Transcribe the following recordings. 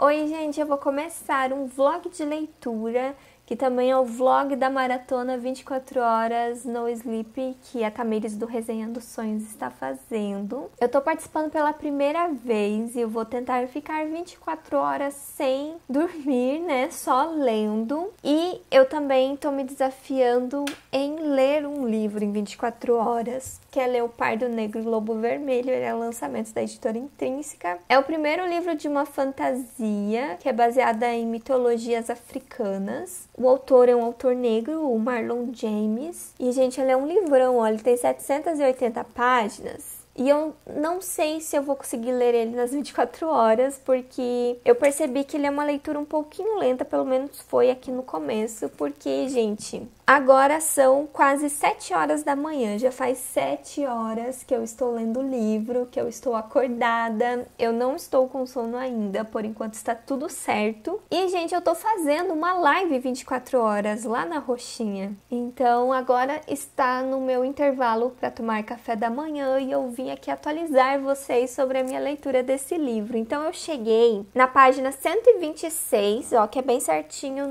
Oi, gente, eu vou começar um vlog de leitura, que também é o vlog da maratona 24 horas no sleep, que a Tamires do Resenhando Sonhos está fazendo. Eu tô participando pela primeira vez e eu vou tentar ficar 24 horas sem dormir, né, só lendo. E eu também tô me desafiando em ler um livro em 24 horas, que é Leopardo Negro e Lobo Vermelho. Ele é o lançamento da editora Intrínseca. É o primeiro livro de uma fantasia que é baseada em mitologias africanas. O autor é um autor negro, o Marlon James. E, gente, ele é um livrão, ó, ele tem 780 páginas. E eu não sei se eu vou conseguir ler ele nas 24 horas, porque eu percebi que ele é uma leitura um pouquinho lenta, pelo menos foi aqui no começo, porque, gente, agora são quase 7 horas da manhã, já faz 7 horas que eu estou lendo o livro, que eu estou acordada, eu não estou com sono ainda, por enquanto está tudo certo. E, gente, eu tô fazendo uma live 24 horas lá na Roxinha, então agora está no meu intervalo para tomar café da manhã e eu vim aqui atualizar vocês sobre a minha leitura desse livro. Então eu cheguei na página 126, ó, que é bem certinho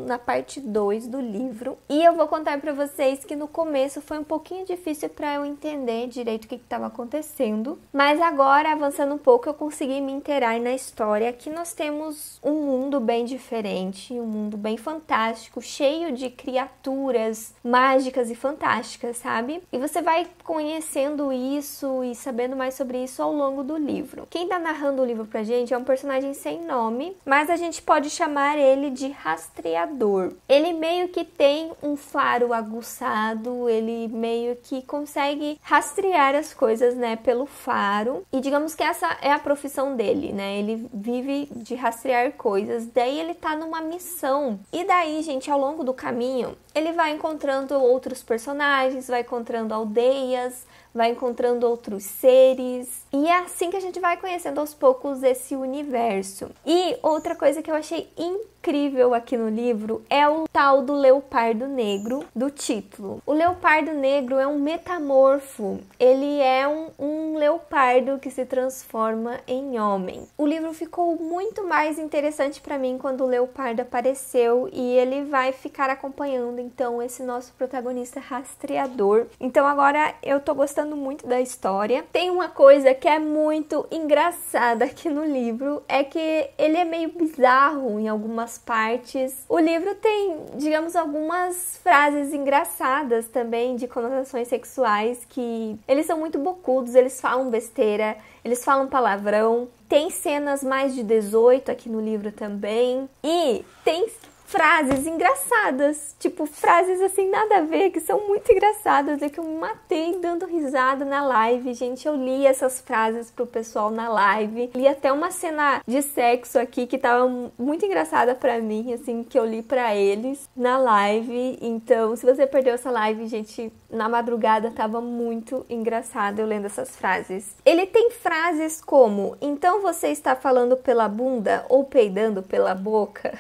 na parte 2 do livro. E eu vou contar pra vocês que no começo foi um pouquinho difícil pra eu entender direito o que estava acontecendo. Mas agora, avançando um pouco, eu consegui me inteirar na história. Aqui nós temos um mundo bem diferente, um mundo bem fantástico, cheio de criaturas mágicas e fantásticas, sabe? E você vai conhecendo isso e sabendo mais sobre isso ao longo do livro. Quem tá narrando o livro pra gente é um personagem sem nome, mas a gente pode chamar ele de Rastreador. Ele meio que tem um faro aguçado, ele meio que consegue rastrear as coisas, né, pelo faro. E digamos que essa é a profissão dele, né? Ele vive de rastrear coisas. Daí ele tá numa missão. E daí, gente, ao longo do caminho, ele vai encontrando outros personagens, vai encontrando aldeias, vai encontrando outros seres. E é assim que a gente vai conhecendo aos poucos esse universo. E outra coisa que eu achei incrível aqui no livro é o tal do leopardo negro do título. O leopardo negro é um metamorfo. Ele é um leopardo que se transforma em homem. O livro ficou muito mais interessante para mim quando o leopardo apareceu e ele vai ficar acompanhando então esse nosso protagonista rastreador. Então agora eu tô gostando muito da história. Tem uma coisa que é muito engraçada aqui no livro, é que ele é meio bizarro em algumas partes. O livro tem, digamos, algumas frases engraçadas também de conotações sexuais que eles são muito bocudos, eles falam besteira, eles falam palavrão. Tem cenas mais de 18 aqui no livro também. E tem frases engraçadas, tipo frases assim nada a ver, que são muito engraçadas, é que eu me matei dando risada na live, gente. Eu li essas frases pro pessoal na live, li até uma cena de sexo aqui que tava muito engraçada pra mim, assim, que eu li pra eles na live. Então, se você perdeu essa live, gente, na madrugada tava muito engraçado eu lendo essas frases. Ele tem frases como: então você está falando pela bunda ou peidando pela boca?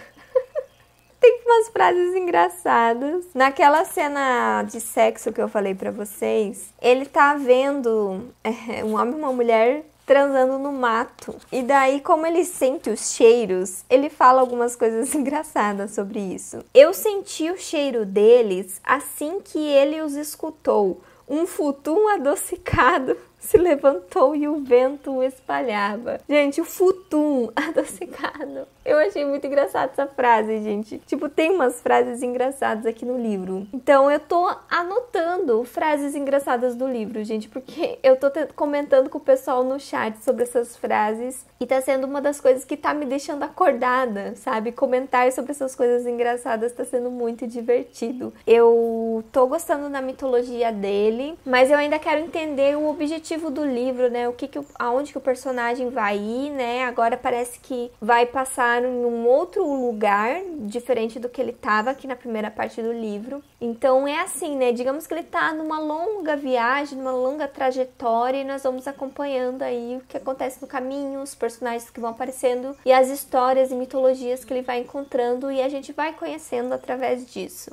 Tem umas frases engraçadas. Naquela cena de sexo que eu falei pra vocês, ele tá vendo um homem e uma mulher transando no mato. E daí, como ele sente os cheiros, ele fala algumas coisas engraçadas sobre isso. Eu senti o cheiro deles assim que ele os escutou. Um futum adocicado se levantou e o vento o espalhava. Gente, o futum adocicado. Eu achei muito engraçada essa frase, gente. Tipo, tem umas frases engraçadas aqui no livro. Então, eu tô anotando frases engraçadas do livro, gente, porque eu tô comentando com o pessoal no chat sobre essas frases e tá sendo uma das coisas que tá me deixando acordada, sabe? Comentar sobre essas coisas engraçadas tá sendo muito divertido. Eu tô gostando da mitologia dele, mas eu ainda quero entender o objetivo do livro, né? Aonde que o personagem vai ir, né? Agora parece que vai passar em um outro lugar diferente do que ele estava aqui na primeira parte do livro. Então é assim, né? Digamos que ele tá numa longa viagem, numa longa trajetória e nós vamos acompanhando aí o que acontece no caminho, os personagens que vão aparecendo e as histórias e mitologias que ele vai encontrando e a gente vai conhecendo através disso.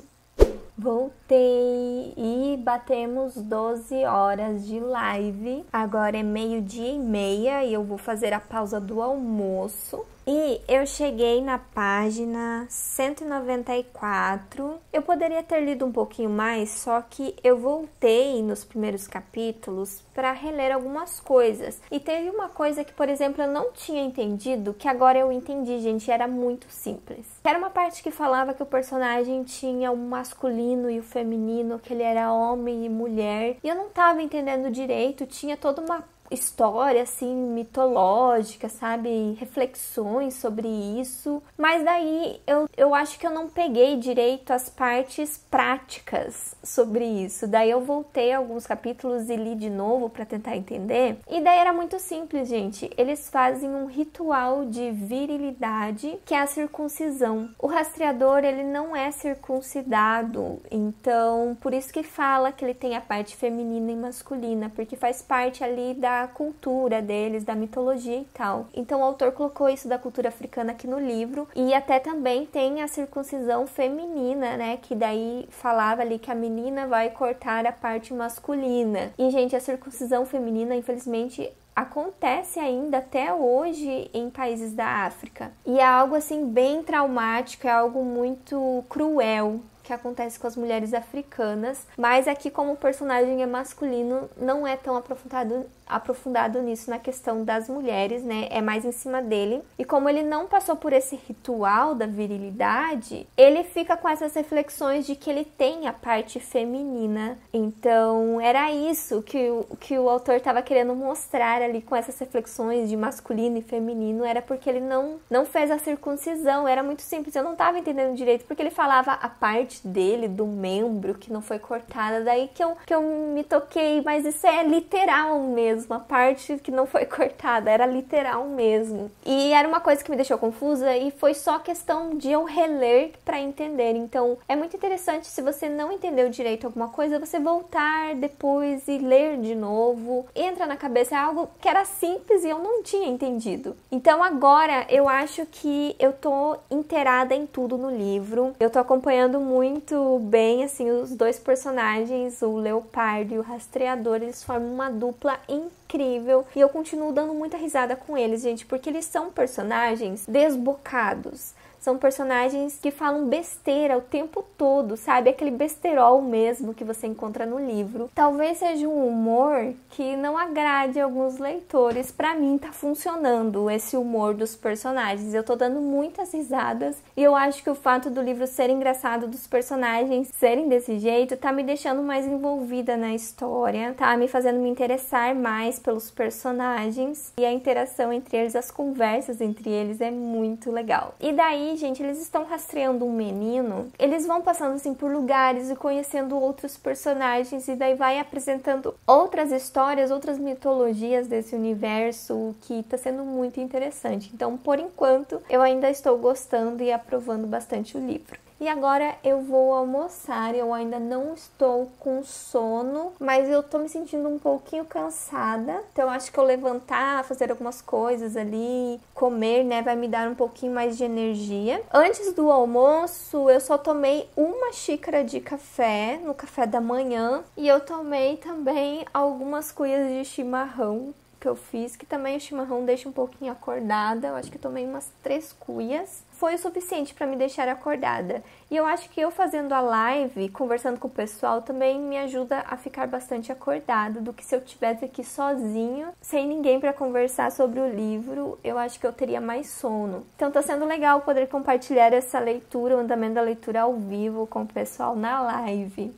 Voltei e batemos 12 horas de live. Agora é 12:30 e eu vou fazer a pausa do almoço. E eu cheguei na página 194. Eu poderia ter lido um pouquinho mais, só que eu voltei nos primeiros capítulos para reler algumas coisas. E teve uma coisa que, por exemplo, eu não tinha entendido, que agora eu entendi, gente, era muito simples. Era uma parte que falava que o personagem tinha o masculino e o feminino, que ele era homem e mulher. E eu não estava entendendo direito, tinha toda uma história, assim, mitológica, sabe? Reflexões sobre isso. Mas daí eu acho que eu não peguei direito as partes práticas sobre isso. Daí eu voltei alguns capítulos e li de novo para tentar entender. E daí era muito simples, gente. Eles fazem um ritual de virilidade, que é a circuncisão. O rastreador, ele não é circuncidado. Então, por isso que fala que ele tem a parte feminina e masculina, porque faz parte ali da cultura deles, da mitologia e tal. Então o autor colocou isso da cultura africana aqui no livro, e até também tem a circuncisão feminina, né, que daí falava ali que a menina vai cortar a parte masculina. E, gente, a circuncisão feminina, infelizmente, acontece ainda até hoje em países da África. E é algo assim bem traumático, é algo muito cruel que acontece com as mulheres africanas, mas aqui, como o personagem é masculino, não é tão aprofundado nisso, na questão das mulheres, né? É mais em cima dele. E como ele não passou por esse ritual da virilidade, ele fica com essas reflexões de que ele tem a parte feminina. Então, era isso que o autor estava querendo mostrar ali com essas reflexões de masculino e feminino, era porque ele não fez a circuncisão. Era muito simples, eu não estava entendendo direito, porque ele falava a parte dele, do membro que não foi cortada, daí que eu me toquei, mas isso é literal mesmo, a parte que não foi cortada, era literal mesmo. E era uma coisa que me deixou confusa, e foi só questão de eu reler para entender. Então, é muito interessante, se você não entendeu direito alguma coisa, você voltar depois e ler de novo. Entra na cabeça, é algo que era simples e eu não tinha entendido. Então, agora, eu acho que eu tô inteirada em tudo no livro. Eu tô acompanhando muito bem, assim, os dois personagens, o leopardo e o rastreador, eles formam uma dupla incrível, e eu continuo dando muita risada com eles, gente, porque eles são personagens desbocados. São personagens que falam besteira o tempo todo, sabe? Aquele besterol mesmo que você encontra no livro. Talvez seja um humor que não agrade alguns leitores. Pra mim tá funcionando esse humor dos personagens. Eu tô dando muitas risadas, e eu acho que o fato do livro ser engraçado, dos personagens serem desse jeito, tá me deixando mais envolvida na história, tá me fazendo me interessar mais pelos personagens, e a interação entre eles, as conversas entre eles é muito legal. E daí, gente, eles estão rastreando um menino, eles vão passando assim por lugares e conhecendo outros personagens, e daí vai apresentando outras histórias, outras mitologias desse universo, que tá sendo muito interessante. Então, por enquanto, eu ainda estou gostando e aprovando bastante o livro. E agora eu vou almoçar, eu ainda não estou com sono, mas eu tô me sentindo um pouquinho cansada. Então acho que eu levantar, fazer algumas coisas ali, comer, né, vai me dar um pouquinho mais de energia. Antes do almoço, eu só tomei uma xícara de café no café da manhã, e eu tomei também algumas cuias de chimarrão que eu fiz, que também o chimarrão deixa um pouquinho acordada. Eu acho que eu tomei umas 3 cuias. Foi o suficiente para me deixar acordada. E eu acho que eu fazendo a live, conversando com o pessoal, também me ajuda a ficar bastante acordada, do que se eu estivesse aqui sozinho, sem ninguém para conversar sobre o livro. Eu acho que eu teria mais sono. Então tá sendo legal poder compartilhar essa leitura, o andamento da leitura ao vivo com o pessoal na live.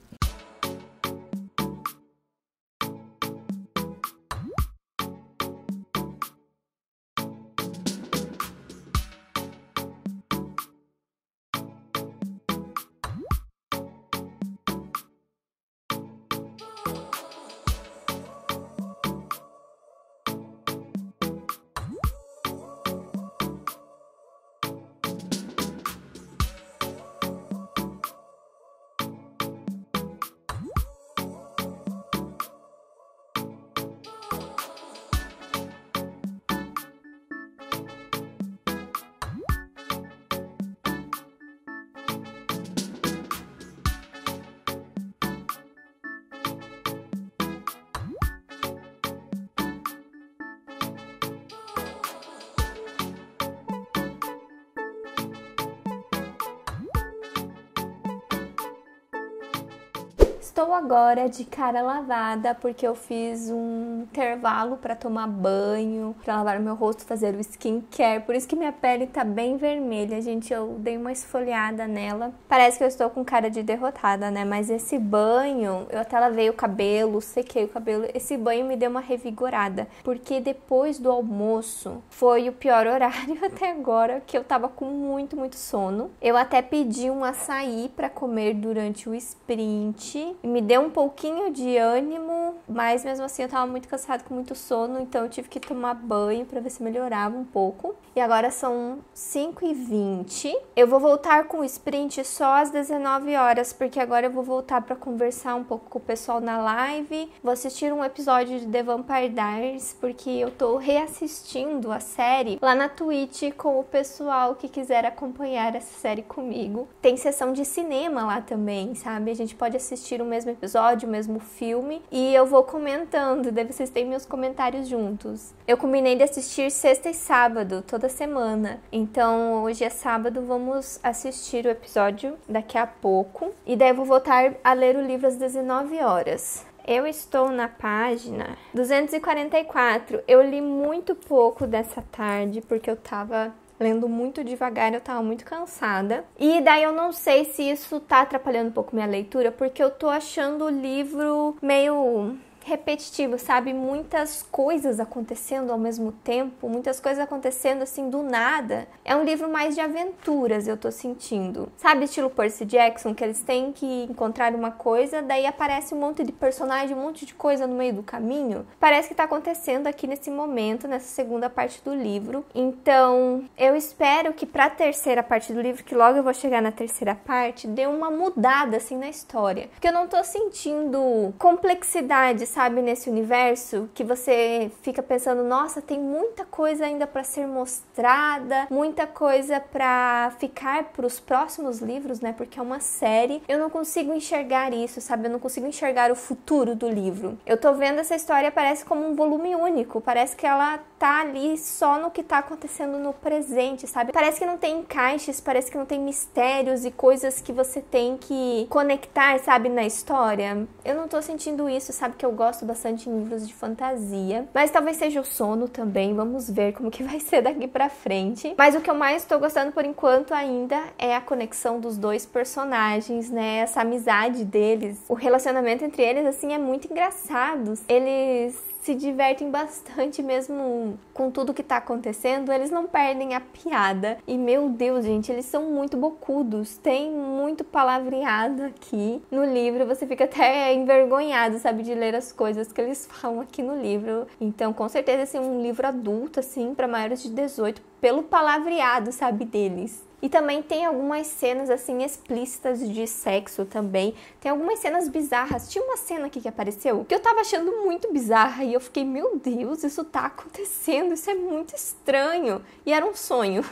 estou agora de cara lavada porque eu fiz um intervalo para tomar banho, para lavar meu rosto, fazer o skincare. Por isso que minha pele tá bem vermelha, gente. Eu dei uma esfoliada nela. Parece que eu estou com cara de derrotada, né? Mas esse banho, eu até lavei o cabelo, sequei o cabelo. Esse banho me deu uma revigorada, porque depois do almoço foi o pior horário até agora, que eu tava com muito sono. Eu até pedi um açaí para comer durante o sprint. Me deu um pouquinho de ânimo, mas mesmo assim eu tava muito cansada, com muito sono, então eu tive que tomar banho para ver se melhorava um pouco. E agora são 5h20. Eu vou voltar com o sprint só às 19 horas, porque agora eu vou voltar para conversar um pouco com o pessoal na live. Vou assistir um episódio de The Vampire Diaries, porque eu tô reassistindo a série lá na Twitch com o pessoal que quiser acompanhar essa série comigo. Tem sessão de cinema lá também, sabe? A gente pode assistir o mesmo episódio, o mesmo filme, e eu vou comentando, daí vocês têm meus comentários juntos. Eu combinei de assistir sexta e sábado, toda semana. Então, hoje é sábado, vamos assistir o episódio daqui a pouco. E daí eu vou voltar a ler o livro às 19 horas. Eu estou na página 244. Eu li muito pouco dessa tarde, porque eu tava lendo muito devagar, eu tava muito cansada. E daí eu não sei se isso tá atrapalhando um pouco minha leitura, porque eu tô achando o livro meio repetitivo, sabe? Muitas coisas acontecendo ao mesmo tempo, muitas coisas acontecendo assim do nada. É um livro mais de aventuras, eu tô sentindo. Sabe, estilo Percy Jackson, que eles têm que encontrar uma coisa, daí aparece um monte de personagem, um monte de coisa no meio do caminho. Parece que tá acontecendo aqui nesse momento, nessa segunda parte do livro. Então, eu espero que pra terceira parte do livro, que logo eu vou chegar na terceira parte, dê uma mudada assim na história. Porque eu não tô sentindo complexidade, sabe, nesse universo, que você fica pensando, nossa, tem muita coisa ainda para ser mostrada, muita coisa para ficar para os próximos livros, né, porque é uma série. Eu não consigo enxergar isso, sabe, eu não consigo enxergar o futuro do livro. Eu tô vendo essa história, parece como um volume único, parece que ela tá ali só no que tá acontecendo no presente, sabe, parece que não tem encaixes, parece que não tem mistérios e coisas que você tem que conectar, sabe, na história. Eu não tô sentindo isso, sabe, que eu gosto bastante em livros de fantasia, mas talvez seja o sono também, vamos ver como que vai ser daqui pra frente. Mas o que eu mais tô gostando por enquanto ainda é a conexão dos dois personagens, né, essa amizade deles, o relacionamento entre eles, assim, é muito engraçado. Eles se divertem bastante mesmo com tudo que tá acontecendo, eles não perdem a piada. E meu Deus, gente, eles são muito bocudos, tem muito palavreado aqui no livro, você fica até envergonhado, sabe, de ler as coisas que eles falam aqui no livro. Então, com certeza, assim, um livro adulto, assim, para maiores de 18, pelo palavreado, sabe, deles. E também tem algumas cenas, assim, explícitas de sexo também. Tem algumas cenas bizarras. Tinha uma cena aqui que apareceu que eu tava achando muito bizarra. E eu fiquei, meu Deus, isso tá acontecendo. Isso é muito estranho. E era um sonho.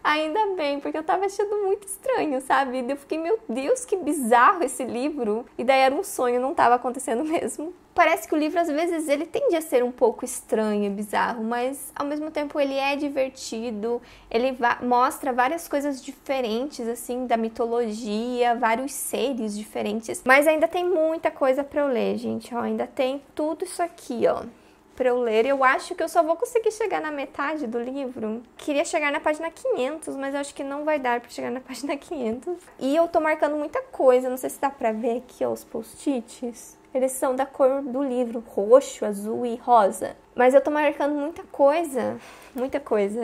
Ainda bem, porque eu tava achando muito estranho, sabe? E eu fiquei, meu Deus, que bizarro esse livro. E daí era um sonho, não tava acontecendo mesmo. Parece que o livro, às vezes, ele tende a ser um pouco estranho e bizarro, mas, ao mesmo tempo, ele é divertido, ele mostra várias coisas diferentes, assim, da mitologia, vários seres diferentes, mas ainda tem muita coisa pra eu ler, gente, ó, ainda tem tudo isso aqui, ó, pra eu ler. Eu acho que eu só vou conseguir chegar na metade do livro. Queria chegar na página 500, mas eu acho que não vai dar pra chegar na página 500. E eu tô marcando muita coisa, não sei se dá pra ver aqui, ó, os post-its. Eles são da cor do livro, roxo, azul e rosa. Mas eu tô marcando muita coisa.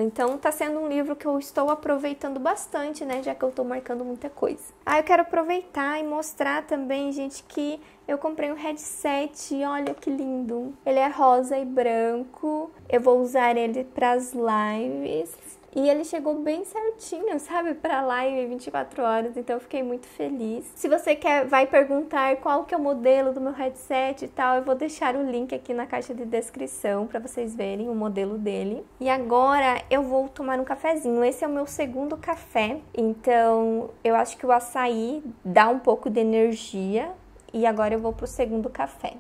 Então tá sendo um livro que eu estou aproveitando bastante, né? Já que eu tô marcando muita coisa. Ah, eu quero aproveitar e mostrar também, gente, que eu comprei um headset. Olha que lindo. Ele é rosa e branco. Eu vou usar ele pras lives. E ele chegou bem certinho, sabe? Pra live 24 horas, então eu fiquei muito feliz. Se você vai perguntar qual que é o modelo do meu headset e tal, eu vou deixar o link aqui na caixa de descrição pra vocês verem o modelo dele. E agora eu vou tomar um cafezinho. Esse é o meu segundo café, então eu acho que o açaí dá um pouco de energia. E agora eu vou pro segundo café.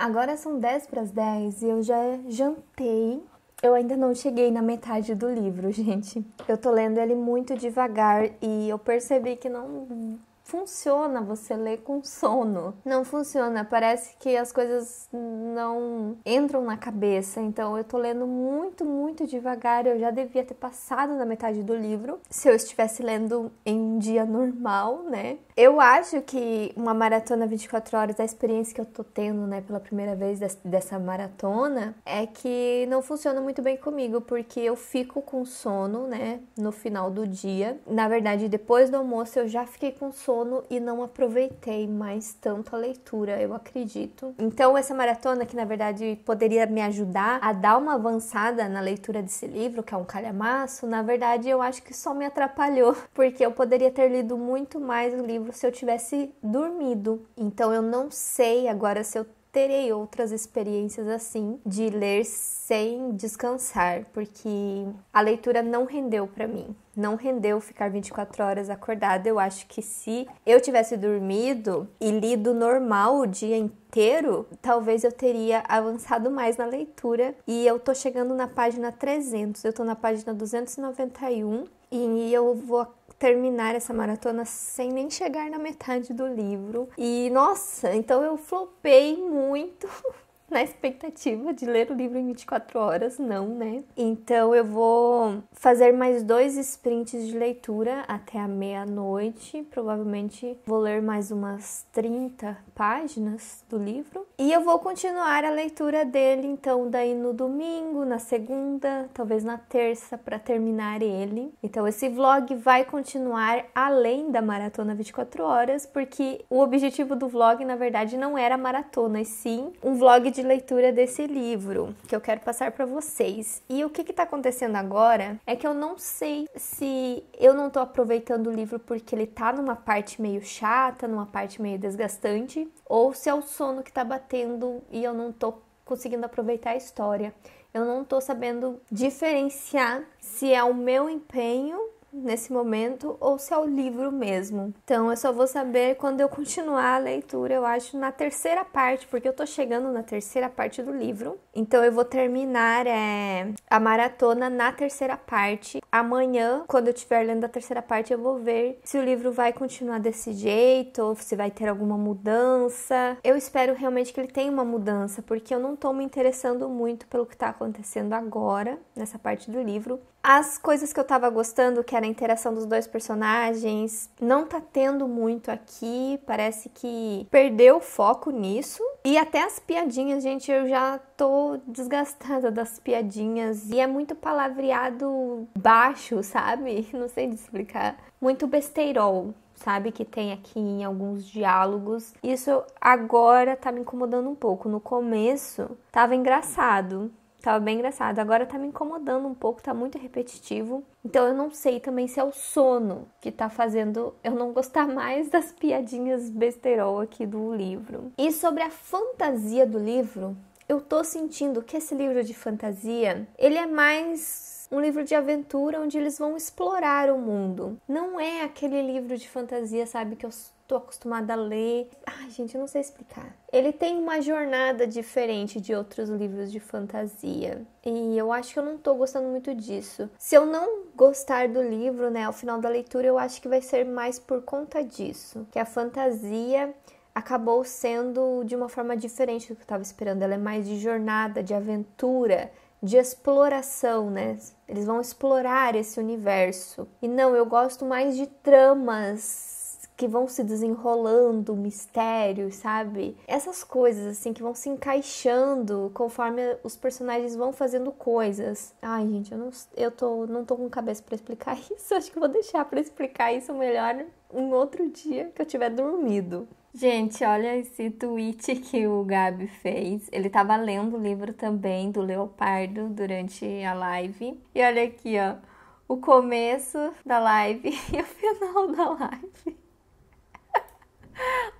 Agora são 10 para as 10 e eu já jantei. Eu ainda não cheguei na metade do livro, gente. Eu tô lendo ele muito devagar e eu percebi que não funciona você ler com sono. Não funciona, parece que as coisas não entram na cabeça. Então eu tô lendo muito, muito devagar. Eu já devia ter passado na metade do livro se eu estivesse lendo em um dia normal, né? Eu acho que uma maratona 24 horas, a experiência que eu tô tendo, né, pela primeira vez dessa maratona, é que não funciona muito bem comigo, porque eu fico com sono, né, no final do dia. Na verdade, depois do almoço eu já fiquei com sono e não aproveitei mais tanto a leitura, eu acredito. Então essa maratona, que na verdade poderia me ajudar a dar uma avançada na leitura desse livro, que é um calhamaço, na verdade eu acho que só me atrapalhou, porque eu poderia ter lido muito mais o livro se eu tivesse dormido. Então eu não sei agora se eu terei outras experiências assim de ler sem descansar, porque a leitura não rendeu pra mim. Não rendeu ficar 24 horas acordada. Eu acho que se eu tivesse dormido e lido normal o dia inteiro, talvez eu teria avançado mais na leitura. E eu tô chegando na página 300, eu tô na página 291 e eu vou terminar essa maratona sem nem chegar na metade do livro. E, nossa, então eu flopei muito na expectativa de ler o livro em 24 horas, não, né? Então eu vou fazer mais 2 sprints de leitura até a meia-noite. Provavelmente vou ler mais umas 30 páginas do livro. E eu vou continuar a leitura dele, então, daí no domingo, na segunda, talvez na terça, para terminar ele. Então esse vlog vai continuar além da maratona 24 horas, porque o objetivo do vlog, na verdade, não era maratona, e sim um vlog de leitura desse livro que eu quero passar para vocês. E o que tá acontecendo agora é que eu não sei se eu não tô aproveitando o livro porque ele tá numa parte meio chata, numa parte meio desgastante, ou se é o sono que tá batendo e eu não tô conseguindo aproveitar a história. Eu não tô sabendo diferenciar se é o meu empenho nesse momento ou se é o livro mesmo. Então eu só vou saber quando eu continuar a leitura, eu acho, na terceira parte, porque eu tô chegando na terceira parte do livro. Então eu vou terminar a maratona na terceira parte. Amanhã, quando eu estiver lendo a terceira parte, eu vou ver se o livro vai continuar desse jeito ou se vai ter alguma mudança. Eu espero realmente que ele tenha uma mudança, porque eu não tô me interessando muito pelo que tá acontecendo agora, nessa parte do livro. As coisas que eu tava gostando, que era a interação dos 2 personagens, não tá tendo muito aqui, parece que perdeu o foco nisso. E até as piadinhas, gente, eu já tô desgastada das piadinhas. E é muito palavreado baixo, sabe? Não sei explicar. Muito besteirol, sabe? Que tem aqui em alguns diálogos. Isso agora tá me incomodando um pouco. No começo, tava engraçado. Tava bem engraçado. Agora tá me incomodando um pouco, tá muito repetitivo. Então eu não sei também se é o sono que tá fazendo eu não gostar mais das piadinhas besterol aqui do livro. E sobre a fantasia do livro, eu tô sentindo que esse livro de fantasia, ele é mais um livro de aventura onde eles vão explorar o mundo. Não é aquele livro de fantasia, sabe, que eu tô acostumada a ler. Ai, gente, eu não sei explicar. Ele tem uma jornada diferente de outros livros de fantasia. E eu acho que eu não tô gostando muito disso. Se eu não gostar do livro, né, ao final da leitura, eu acho que vai ser mais por conta disso. Que a fantasia acabou sendo de uma forma diferente do que eu tava esperando. Ela é mais de jornada, de aventura, de exploração, né? Eles vão explorar esse universo. E não, eu gosto mais de tramas que vão se desenrolando, mistérios, sabe? Essas coisas, assim, que vão se encaixando conforme os personagens vão fazendo coisas. Ai, gente, não tô com cabeça pra explicar isso. Acho que eu vou deixar pra explicar isso melhor um outro dia que eu tiver dormido. Gente, olha esse tweet que o Gabi fez. Ele tava lendo o livro também do Leopardo durante a live. E olha aqui, ó, o começo da live e o final da live.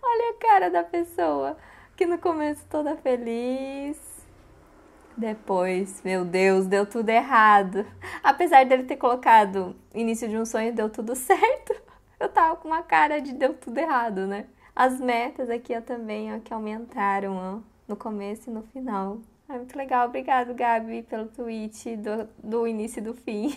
Olha a cara da pessoa, que no começo toda feliz. Depois, meu Deus, deu tudo errado. Apesar dele ter colocado início de um sonho, deu tudo certo. Eu tava com uma cara de deu tudo errado, né? As metas aqui, ó, também, ó, que aumentaram, ó, no começo e no final. Muito legal, obrigado, Gabi, pelo tweet do início e do fim.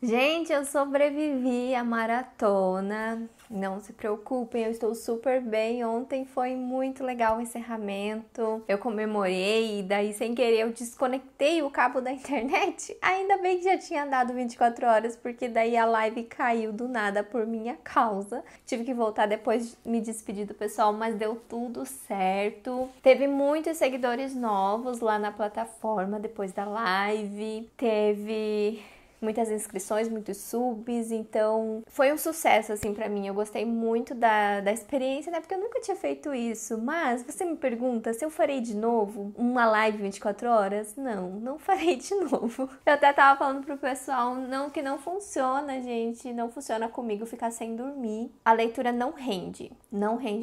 Gente, eu sobrevivi à maratona. Não se preocupem, eu estou super bem. Ontem foi muito legal o encerramento. Eu comemorei e daí sem querer eu desconectei o cabo da internet. Ainda bem que já tinha dado 24 horas, porque daí a live caiu do nada por minha causa. Tive que voltar depois de me despedir do pessoal, mas deu tudo certo. Teve muitos seguidores novos lá na plataforma depois da live. Teve muitas inscrições, muitos subs, então foi um sucesso, assim, pra mim. Eu gostei muito da experiência, né, porque eu nunca tinha feito isso, mas você me pergunta se eu farei de novo uma live 24 horas? Não farei de novo. Eu até tava falando pro pessoal, que não funciona, gente, não funciona comigo ficar sem dormir. A leitura não rende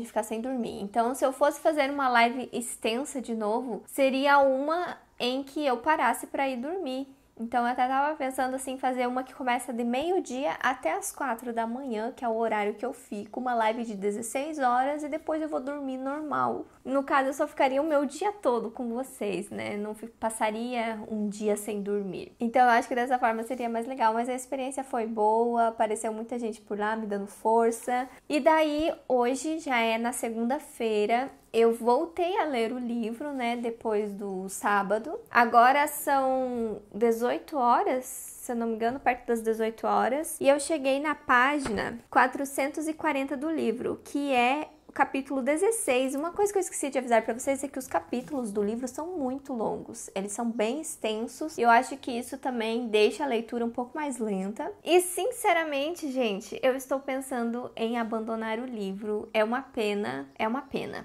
ficar sem dormir. Então, se eu fosse fazer uma live extensa de novo, seria uma em que eu parasse pra ir dormir. Então eu até tava pensando assim, fazer uma que começa de meio-dia até as 4 da manhã, que é o horário que eu fico, uma live de 16 horas e depois eu vou dormir normal. No caso, eu só ficaria o meu dia todo com vocês, né? Não passaria um dia sem dormir. Então eu acho que dessa forma seria mais legal, mas a experiência foi boa, apareceu muita gente por lá me dando força. E daí, hoje já é na segunda-feira, eu voltei a ler o livro, né, depois do sábado. Agora são 18 horas, se eu não me engano, perto das 18 horas. E eu cheguei na página 440 do livro, que é capítulo 16. Uma coisa que eu esqueci de avisar pra vocês é que os capítulos do livro são muito longos. Eles são bem extensos. E eu acho que isso também deixa a leitura um pouco mais lenta. E, sinceramente, gente, eu estou pensando em abandonar o livro. É uma pena.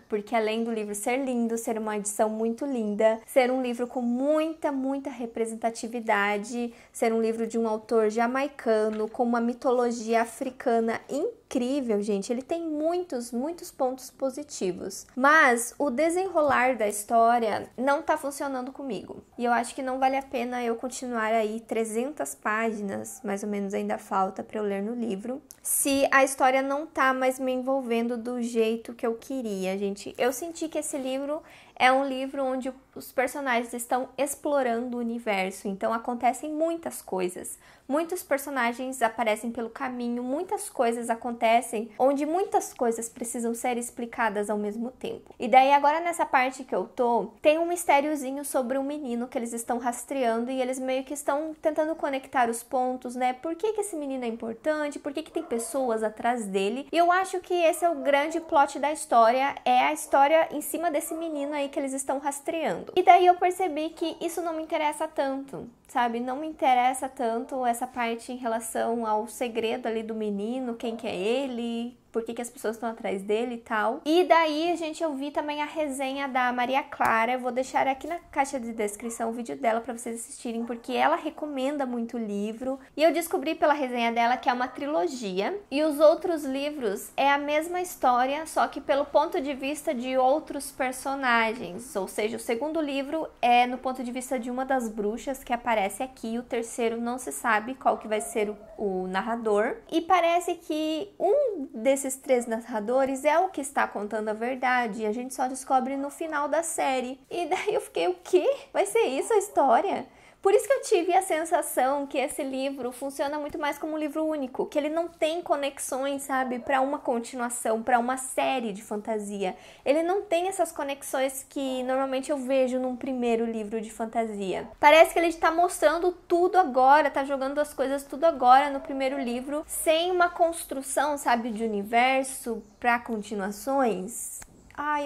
Porque além do livro ser lindo, ser uma edição muito linda, ser um livro com muita representatividade, ser um livro de um autor jamaicano, com uma mitologia africana incrível, gente. Ele tem muitos pontos positivos. Mas o desenrolar da história não tá funcionando comigo. E eu acho que não vale a pena eu continuar aí 300 páginas, mais ou menos ainda falta para eu ler no livro, se a história não tá mais me envolvendo do jeito que eu queria, gente. Eu senti que esse livro é um livro onde os personagens estão explorando o universo, então acontecem muitas coisas. Muitos personagens aparecem pelo caminho, muitas coisas acontecem, onde muitas coisas precisam ser explicadas ao mesmo tempo. E daí agora nessa parte que eu tô, tem um mistériozinho sobre um menino que eles estão rastreando e eles meio que estão tentando conectar os pontos, né? Por que esse menino é importante? Por que tem pessoas atrás dele? E eu acho que esse é o grande plot da história, é a história em cima desse menino aí que eles estão rastreando. E daí eu percebi que isso não me interessa tanto, sabe? Não me interessa tanto essa parte em relação ao segredo ali do menino, quem que é ele, por que as pessoas estão atrás dele e tal. E daí, gente, eu vi também a resenha da Maria Clara. Eu vou deixar aqui na caixa de descrição o vídeo dela pra vocês assistirem, porque ela recomenda muito o livro. E eu descobri pela resenha dela que é uma trilogia. E os outros livros é a mesma história, só que pelo ponto de vista de outros personagens. Ou seja, o segundo livro é no ponto de vista de uma das bruxas que aparece aqui. O terceiro não se sabe qual que vai ser o narrador. E parece que um desses 3 narradores é o que está contando a verdade, e a gente só descobre no final da série. E daí eu fiquei, o quê? Vai ser isso a história? Por isso que eu tive a sensação que esse livro funciona muito mais como um livro único, que ele não tem conexões, sabe, para uma continuação, para uma série de fantasia. Ele não tem essas conexões que normalmente eu vejo num primeiro livro de fantasia. Parece que ele está mostrando tudo agora, tá jogando as coisas tudo agora no primeiro livro, sem uma construção, sabe, de universo para continuações.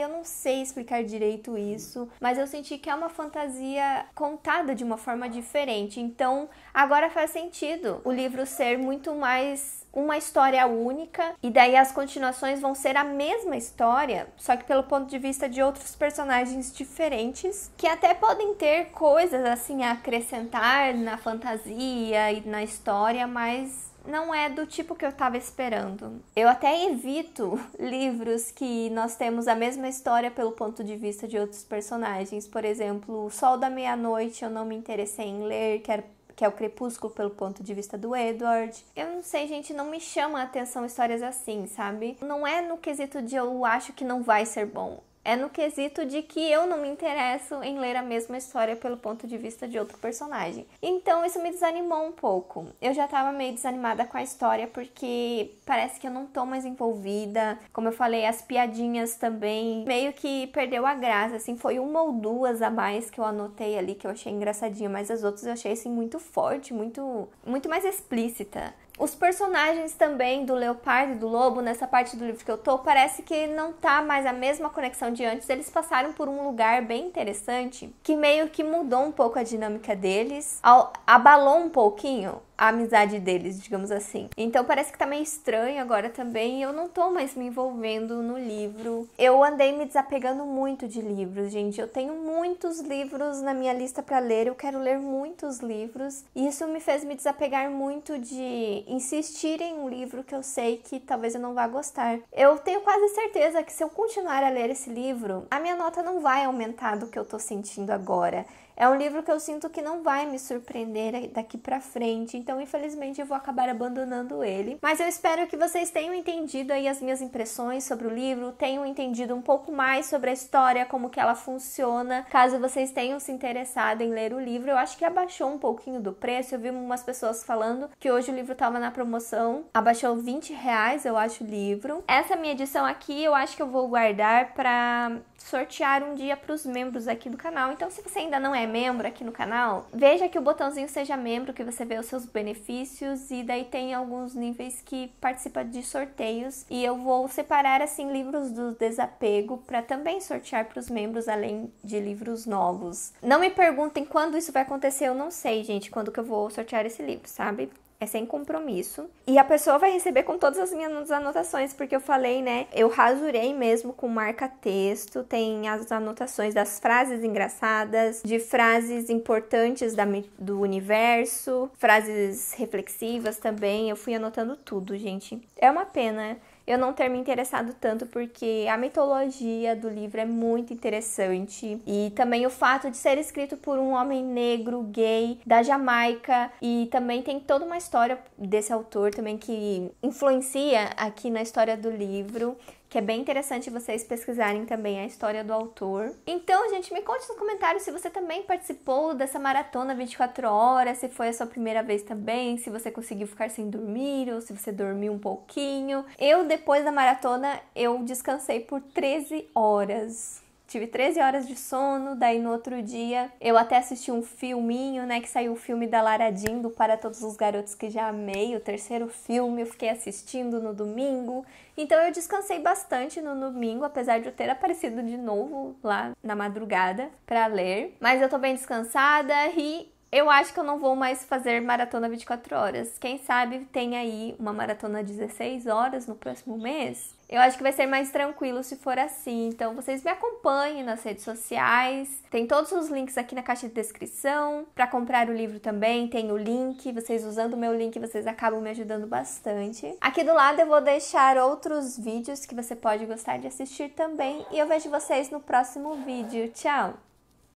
Eu não sei explicar direito isso, mas eu senti que é uma fantasia contada de uma forma diferente. Então, agora faz sentido o livro ser muito mais uma história única, e daí as continuações vão ser a mesma história, só que pelo ponto de vista de outros personagens diferentes, que até podem ter coisas assim a acrescentar na fantasia e na história, mas não é do tipo que eu tava esperando. Eu até evito livros que nós temos a mesma história pelo ponto de vista de outros personagens. Por exemplo, O Sol da Meia-Noite eu não me interessei em ler, que é o Crepúsculo pelo ponto de vista do Edward. Eu não sei, gente, não me chama a atenção histórias assim, sabe? Não é no quesito de eu acho que não vai ser bom. é no quesito de que eu não me interesso em ler a mesma história pelo ponto de vista de outro personagem. Então isso me desanimou um pouco. Eu já tava meio desanimada com a história porque parece que eu não tô mais envolvida. Como eu falei, as piadinhas também meio que perdeu a graça, assim, foi uma ou duas a mais que eu anotei ali que eu achei engraçadinha, mas as outras eu achei assim muito forte, muito mais explícita. Os personagens também do Leopardo e do Lobo, nessa parte do livro que eu tô, parece que não tá mais a mesma conexão de antes. Eles passaram por um lugar bem interessante, que meio que mudou um pouco a dinâmica deles, abalou um pouquinho a amizade deles, digamos assim. Então parece que tá meio estranho agora também, e eu não tô mais me envolvendo no livro. Eu andei me desapegando muito de livros, gente. Eu tenho muitos livros na minha lista pra ler, eu quero ler muitos livros, e isso me fez me desapegar muito de insistir em um livro que eu sei que talvez eu não vá gostar. Eu tenho quase certeza que se eu continuar a ler esse livro, a minha nota não vai aumentar do que eu tô sentindo agora. É um livro que eu sinto que não vai me surpreender daqui pra frente, então infelizmente eu vou acabar abandonando ele. Mas eu espero que vocês tenham entendido aí as minhas impressões sobre o livro, tenham entendido um pouco mais sobre a história, como que ela funciona. Caso vocês tenham se interessado em ler o livro, eu acho que abaixou um pouquinho do preço. Eu vi umas pessoas falando que hoje o livro estava na promoção, abaixou R$20, eu acho, o livro. Essa minha edição aqui eu acho que eu vou guardar pra sortear um dia para os membros aqui do canal. Então, se você ainda não é membro aqui no canal, veja que o botãozinho seja membro, que você vê os seus benefícios, e daí tem alguns níveis que participa de sorteios, e eu vou separar assim livros do desapego para também sortear para os membros, além de livros novos. Não me perguntem quando isso vai acontecer, eu não sei, gente, quando que eu vou sortear esse livro, sabe? É sem compromisso. E a pessoa vai receber com todas as minhas anotações, porque eu falei, né? Eu rasurei mesmo com marca-texto. Tem as anotações das frases engraçadas, de frases importantes do universo, frases reflexivas também. Eu fui anotando tudo, gente. É uma pena eu não ter me interessado tanto, porque a mitologia do livro é muito interessante, e também o fato de ser escrito por um homem negro, gay, da Jamaica, e também tem toda uma história desse autor também que influencia aqui na história do livro, que é bem interessante vocês pesquisarem também a história do autor. Então, gente, me conte nos comentários se você também participou dessa maratona 24 horas, se foi a sua primeira vez também, se você conseguiu ficar sem dormir ou se você dormiu um pouquinho. Eu, depois da maratona, eu descansei por 13 horas. Tive 13 horas de sono, daí no outro dia eu até assisti um filminho, né, que saiu o filme da Lara Jean, do Para Todos os Garotos que Já Amei, o terceiro filme, eu fiquei assistindo no domingo. Então eu descansei bastante no domingo, apesar de eu ter aparecido de novo lá na madrugada pra ler. Mas eu tô bem descansada e eu acho que eu não vou mais fazer maratona 24 horas. Quem sabe tem aí uma maratona 16 horas no próximo mês. Eu acho que vai ser mais tranquilo se for assim. Então vocês me acompanhem nas redes sociais. Tem todos os links aqui na caixa de descrição. Para comprar o livro também tem o link. Vocês usando o meu link, vocês acabam me ajudando bastante. Aqui do lado eu vou deixar outros vídeos que você pode gostar de assistir também. E eu vejo vocês no próximo vídeo. Tchau!